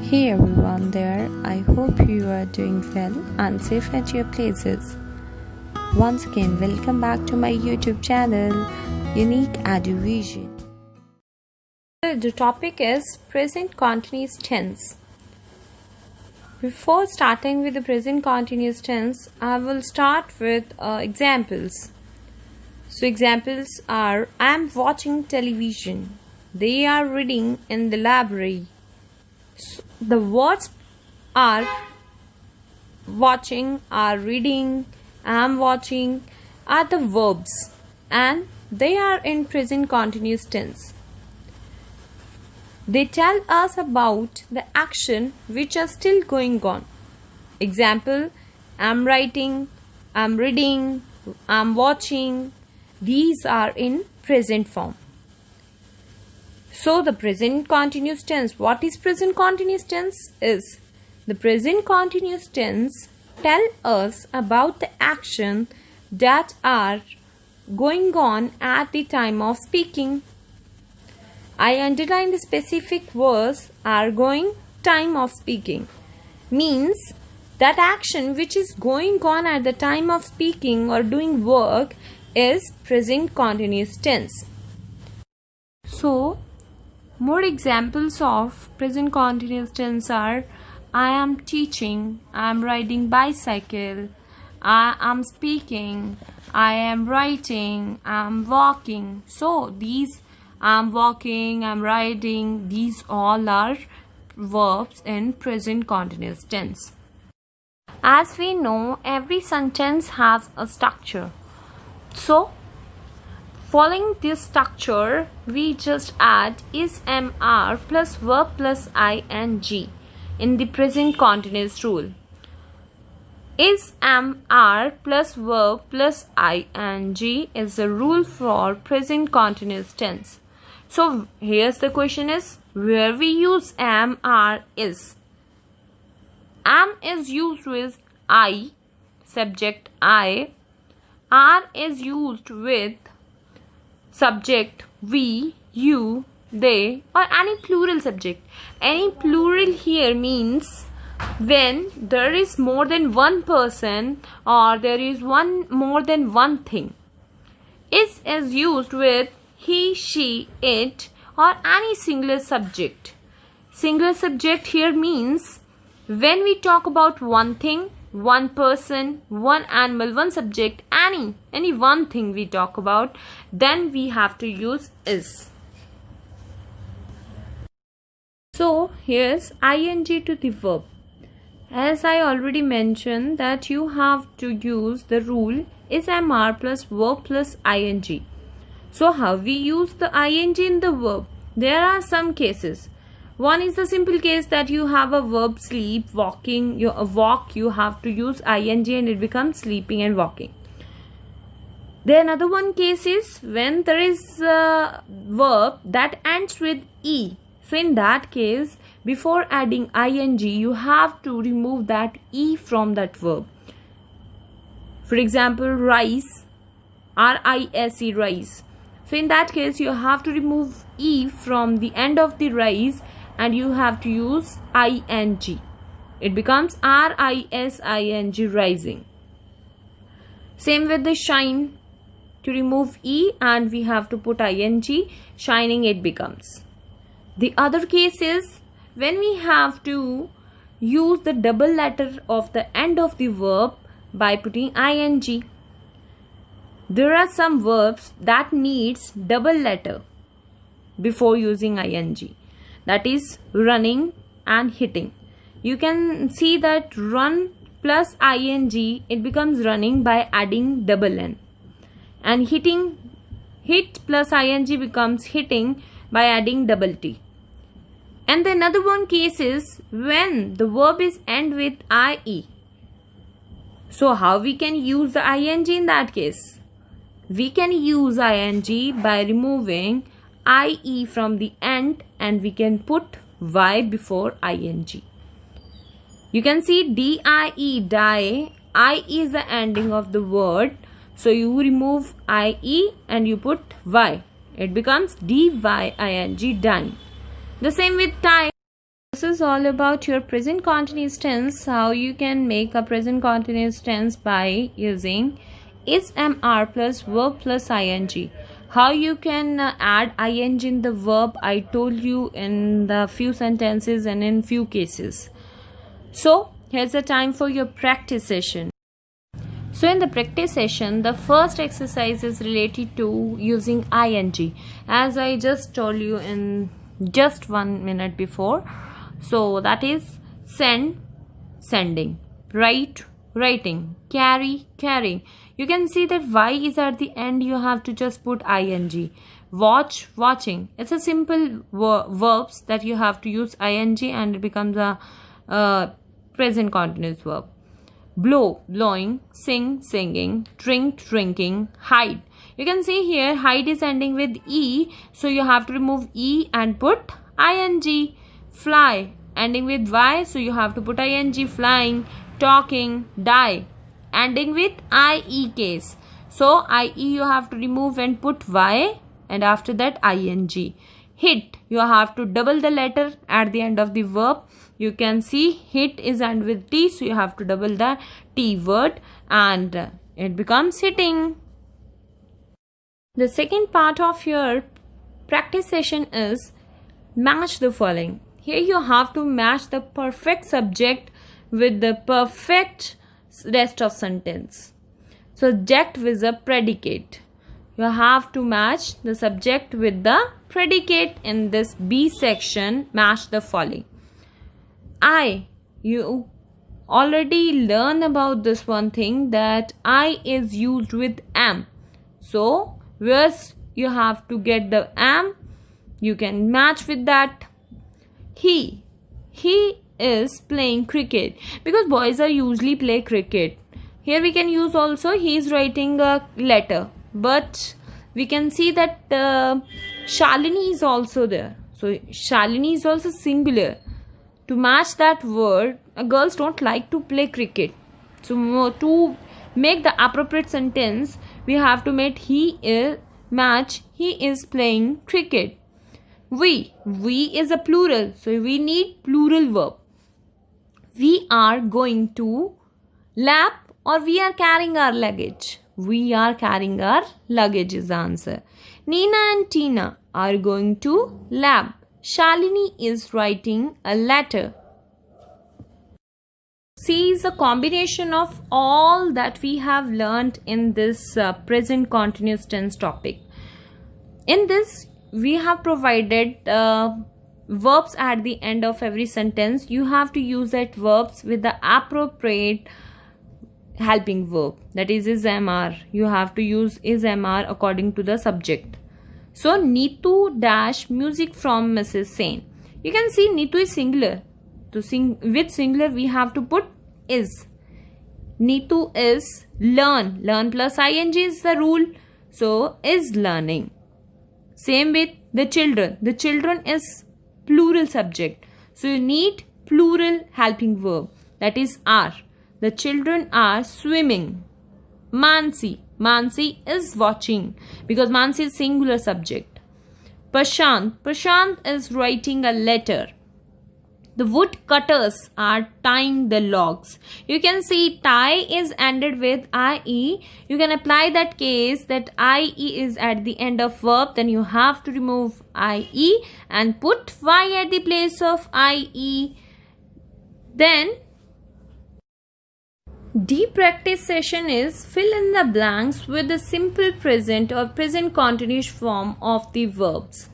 Hey everyone there, I hope you are doing well and safe at your places. Once again, welcome back to my YouTube channel, Unique EduVision. The topic is present continuous tense. Before starting with the present continuous tense, I will start with examples. So examples are, I am watching television. They are reading in the library. So the words are watching, are reading, am watching are the verbs and they are in present continuous tense. They tell us about the action which are still going on. Example, am writing, am reading, am watching. These are in present form. So the present continuous tense, what is present continuous tense? Is the present continuous tense tell us about the action that are going on at the time of speaking. I underline the specific words are going time of speaking. Means that action which is going on at the time of speaking or doing work is present continuous tense. So more examples of present continuous tense are I am teaching, I am riding bicycle, I am speaking, I am writing, I am walking. So these I am walking, I am riding, these all are verbs in present continuous tense. As we know, every sentence has a structure. So following this structure, we just add is MR plus verb plus ing in the present continuous rule. Is MR plus verb plus ing is the rule for present continuous tense. So here's the question is, where we use MR is. Am is used with I, subject I. R is used with subject we, you, they or any plural subject. Any plural here means when there is more than one person or there is more than one thing. Is used with he, she, it or any singular subject. Singular subject here means when we talk about one thing, one person, one animal, one subject, any one thing we talk about, then we have to use is. So here's ing to the verb. As I already mentioned that you have to use the rule is MR plus verb plus ing. So how we use the ing in the verb? There are some cases. One is the simple case that you have a verb sleep, walking, walk, you have to use ing and it becomes sleeping and walking. Then another one case is when there is a verb that ends with E. So in that case, before adding ing, you have to remove that E from that verb. For example, rise, R-I-S-E, rise. So in that case, you have to remove E from the end of the rise and you have to use ing. It becomes R-I-S-I-N-G, rising. Same with the shine. To remove E and we have to put ing, shining it becomes. The other case is when we have to use the double letter of the end of the verb by putting ing. There are some verbs that needs double letter before using ing. That is running and hitting. You can see that run plus ing, it becomes running by adding double N. And hit plus ing becomes hitting by adding double T. And the another one case is when the verb is end with IE. So how we can use the ing in that case? We can use ing by removing IE from the end and we can put Y before ing. You can see DIE, die. I is the ending of the word. So you remove IE and you put Y. It becomes DYING, dying. The same with time. This is is all about your present continuous tense, how you can make a present continuous tense by using is, am, are plus verb plus ing. How you can add ing in the verb, I told you in the few sentences and in few cases. So here's the time for your practice session. So in the practice session, the first exercise is related to using ing, as I just told you in just 1 minute before. So that is send, sending, write, writing, carry, carrying. You can see that y is at the end, you have to just put ing. Watch, watching. It's a simple verbs that you have to use ing and it becomes a present continuous verb. Blow, blowing, sing, singing, drink, drinking, hide. You can see here hide is ending with e, so you have to remove e and put ing. Fly, ending with y, so you have to put ing, flying. Talking, die, ending with ie case, so ie you have to remove and put y, and after that ing. Hit, you have to double the letter at the end of the verb. You can see hit is end with t, so you have to double the t word and it becomes hitting. The second part of your practice session is match the following. Here you have to match the perfect subject with the perfect rest of sentence. Subject with a predicate. You have to match the subject with the predicate in this B section. Match the following. You already learn about this one thing, that I is used with am. So where you have to get the am, you can match with that. He is playing cricket, because boys are usually play cricket. Here we can use also he is writing a letter, but we can see that Shalini is also there. So Shalini is also singular. To match that word, girls don't like to play cricket. So to make the appropriate sentence, we have to make he is playing cricket. We is a plural, so we need plural verb. We are going to lab, or we are carrying our luggage. We are carrying our luggage is the answer. Nina and Tina are going to lab. Shalini is writing a letter. C is a combination of all that we have learned in this present continuous tense topic. In this, we have provided verbs at the end of every sentence. You have to use that verbs with the appropriate helping verb, that is am, are. You have to use is, am, are according to the subject. So Neetu dash music from Mrs. Sen. You can see Neetu is singular. To sing with singular, we have to put is. Neetu is learn. Learn plus ing is the rule. So is learning. Same with the children. The children is plural subject. So you need plural helping verb, that is are. The children are swimming. Mansi is watching, because Mansi is singular subject. Prashant is writing a letter. The woodcutters are tying the logs. You can see tie is ended with ie. You can apply that case that ie is at the end of verb, then you have to remove ie and put y at the place of ie. Then D practice session is fill in the blanks with the simple present or present continuous form of the verbs.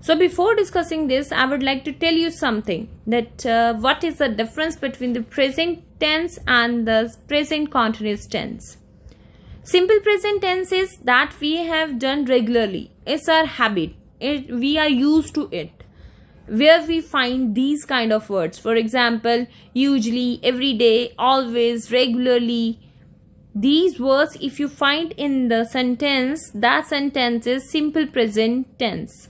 So before discussing this, I would like to tell you something, that what is the difference between the present tense and the present continuous tense. Simple present tense is that we have done regularly. It's our habit. We are used to it. Where we find these kind of words. For example, usually, every day, always, regularly. These words, if you find in the sentence, that sentence is simple present tense.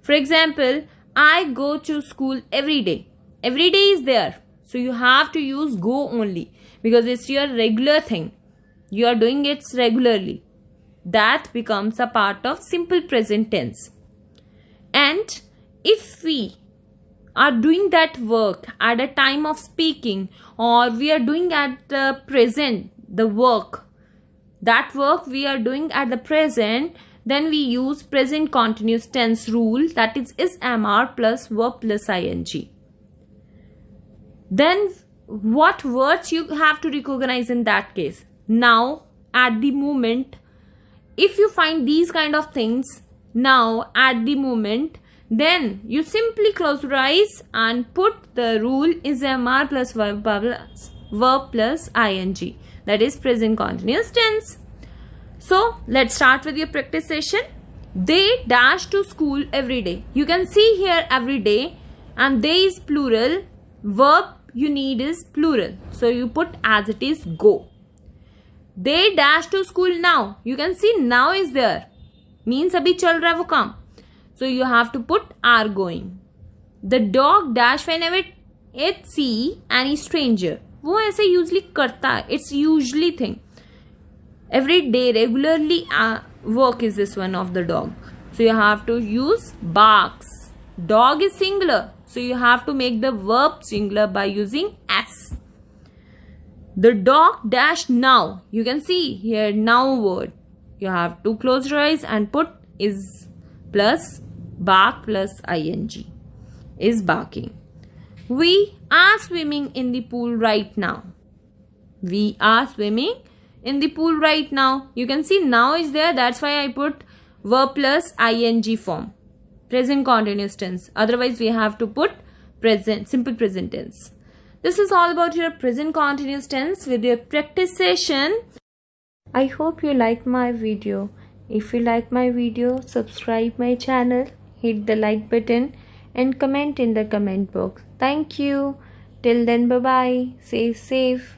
For example, I go to school every day. Every day is there. So you have to use go only, because it's your regular thing. You are doing it regularly. That becomes a part of simple present tense. And if we are doing that work at a time of speaking, or we are doing at the present the work, that work we are doing at the present, then we use present continuous tense rule, that is MR plus verb plus ing. Then what words you have to recognize in that case? Now, at the moment, if you find these kind of things, now at the moment, then you simply close your eyes and put the rule is MR plus verb plus ing, that is present continuous tense. So let's start with your practice session. They dash to school every day. You can see here every day, and they is plural, verb you need is plural, so you put as it is go. They dash to school now. You can see now is there, means abhi chal raha hai wo kaam, so you have to put are going. The dog dash whenever it see any stranger. वो ऐसे usually करता है, it's usually thing. Every day, regularly work is this one of the dog. So you have to use barks. Dog is singular, so you have to make the verb singular by using s. The dog dash now. You can see here now word. You have to close your eyes and put is plus bark plus ing. Is barking. We are swimming in the pool right now. We are swimming in the pool right now. You can see now is there, that's why I put verb plus ing form, present continuous tense. Otherwise we have to put present, simple present tense. This is all about your present continuous tense with your practice session. I hope you liked my video. If you like my video, subscribe my channel, hit the like button and comment in the comment box. Thank you. Till then, bye bye. Stay safe.